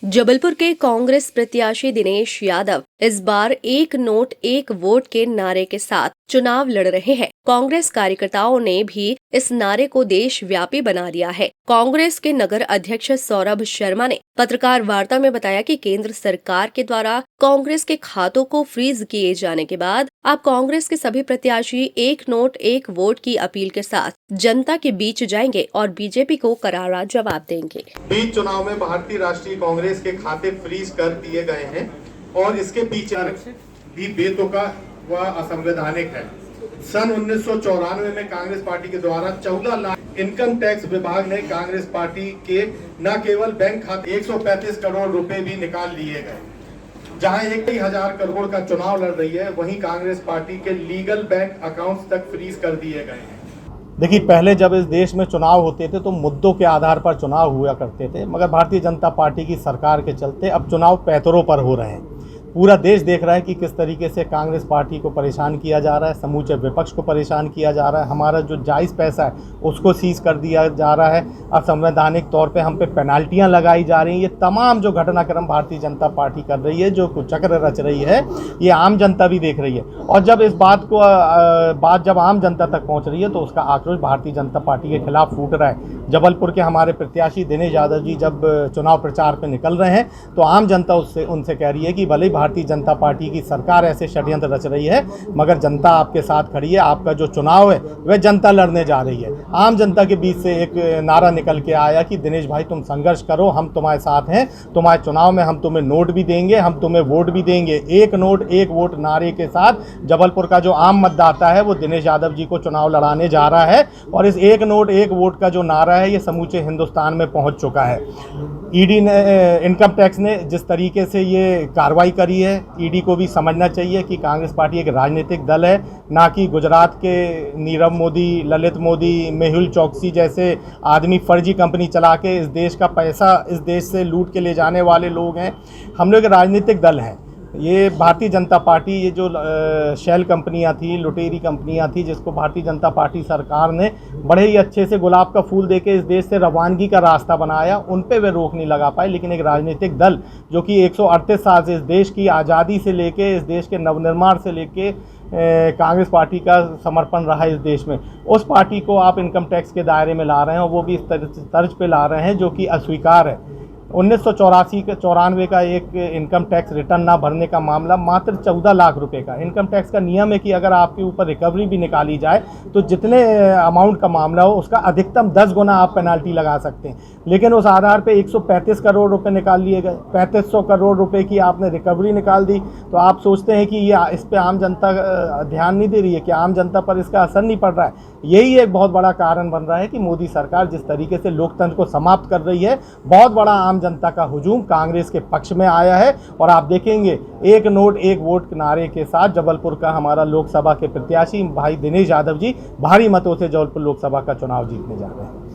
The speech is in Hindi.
जबलपुर के कांग्रेस प्रत्याशी दिनेश यादव इस बार एक नोट एक वोट के नारे के साथ चुनाव लड़ रहे हैं। कांग्रेस कार्यकर्ताओं ने भी इस नारे को देशव्यापी बना लिया है। कांग्रेस के नगर अध्यक्ष सौरभ शर्मा ने पत्रकार वार्ता में बताया कि केंद्र सरकार के द्वारा कांग्रेस के खातों को फ्रीज किए जाने के बाद अब कांग्रेस के सभी प्रत्याशी एक नोट एक वोट की अपील के साथ जनता के बीच जाएंगे और बीजेपी को करारा जवाब देंगे। बीच चुनाव में भारतीय राष्ट्रीय कांग्रेस के खाते फ्रीज कर दिए गए हैं और इसके पीछे भी बेतुका व असंवैधानिक है। सन 1994 में कांग्रेस पार्टी के द्वारा 14 लाख इनकम टैक्स विभाग ने कांग्रेस पार्टी के न केवल बैंक खाते 135 करोड़ रुपए भी निकाल लिए गए। जहां 1,000 करोड़ का चुनाव लड़ रही है, वहीं कांग्रेस पार्टी के लीगल बैंक अकाउंट्स तक फ्रीज कर दिए गए हैं। देखिए, पहले जब इस देश में चुनाव होते थे तो मुद्दों के आधार पर चुनाव हुआ करते थे, मगर भारतीय जनता पार्टी की सरकार के चलते अब चुनाव पैतरों पर हो रहे हैं। पूरा देश देख रहा है कि किस तरीके से कांग्रेस पार्टी को परेशान किया जा रहा है, समूचे विपक्ष को परेशान किया जा रहा है। हमारा जो जायज़ पैसा है उसको सीज कर दिया जा रहा है। असंवैधानिक तौर पे हम पे पेनाल्टियां लगाई जा रही हैं। ये तमाम जो घटनाक्रम भारतीय जनता पार्टी कर रही है, जो कुचक्र रच रही है, ये आम जनता भी देख रही है। और जब इस बात जब आम जनता तक पहुँच रही है तो उसका आक्रोश भारतीय जनता पार्टी के खिलाफ फूट रहा है। जबलपुर के हमारे प्रत्याशी दिनेश यादव जी जब चुनाव प्रचार पर निकल रहे हैं तो आम जनता उनसे कह रही है कि भले भारतीय जनता पार्टी की सरकार ऐसे षड्यंत्र रच रही है, मगर जनता आपके साथ खड़ी है। आपका जो चुनाव है वह जनता लड़ने जा रही है। आम जनता के बीच से एक नारा निकल के आया कि दिनेश भाई, तुम संघर्ष करो, हम तुम्हारे साथ हैं। तुम्हारे चुनाव में हम तुम्हें नोट भी देंगे, हम तुम्हें वोट भी देंगे। एक नोट एक वोट नारे के साथ जबलपुर का जो आम मतदाता है वो दिनेश यादव जी को चुनाव लड़ाने जा रहा है। और इस एक नोट एक वोट का जो नारा है ये समूचे हिंदुस्तान में पहुंच चुका है। ईडी ने, इनकम टैक्स ने जिस तरीके से ये कार्रवाई करी है, ईडी को भी समझना चाहिए कि कांग्रेस पार्टी एक राजनीतिक दल है, ना कि गुजरात के नीरव मोदी, ललित मोदी, मेहुल चौकसी जैसे आदमी फर्जी कंपनी चला के इस देश का पैसा इस देश से लूट के ले जाने वाले लोग हैं। हम लोग एक राजनीतिक दल हैं। ये भारतीय जनता पार्टी, ये जो शेल कंपनियां थी, लुटेरी कंपनियां थी, जिसको भारतीय जनता पार्टी सरकार ने बड़े ही अच्छे से गुलाब का फूल देके इस देश से रवानगी का रास्ता बनाया, उन पे वे रोक नहीं लगा पाए। लेकिन एक राजनीतिक दल जो कि 138 साल से इस देश की आज़ादी से लेके, इस देश के नवनिर्माण से लेके कांग्रेस पार्टी का समर्पण रहा इस देश में, उस पार्टी को आप इनकम टैक्स के दायरे में ला रहे हैं और वो भी इस तर्ज पे ला रहे हैं जो कि अस्वीकार है। 1994 का एक इनकम टैक्स रिटर्न ना भरने का मामला, मात्र 14 लाख रुपए का। इनकम टैक्स का नियम है कि अगर आपके ऊपर रिकवरी भी निकाली जाए तो जितने अमाउंट का मामला हो उसका अधिकतम 10 गुना आप पेनाल्टी लगा सकते हैं। लेकिन उस आधार पे 135 करोड़ रुपए निकाल लिए गए, 3500 करोड़ रुपए की आपने रिकवरी निकाल दी। तो आप सोचते हैं कि ये इस पर आम जनता ध्यान नहीं दे रही है, कि आम जनता पर इसका असर नहीं पड़ रहा है। यही एक बहुत बड़ा कारण बन रहा है कि मोदी सरकार जिस तरीके से लोकतंत्र को समाप्त कर रही है, बहुत बड़ा आम जनता का हुजूम कांग्रेस के पक्ष में आया है। और आप देखेंगे एक नोट एक वोट नारे के साथ जबलपुर का हमारा लोकसभा के प्रत्याशी भाई दिनेश यादव जी भारी मतों से जबलपुर लोकसभा का चुनाव जीतने जा रहे हैं।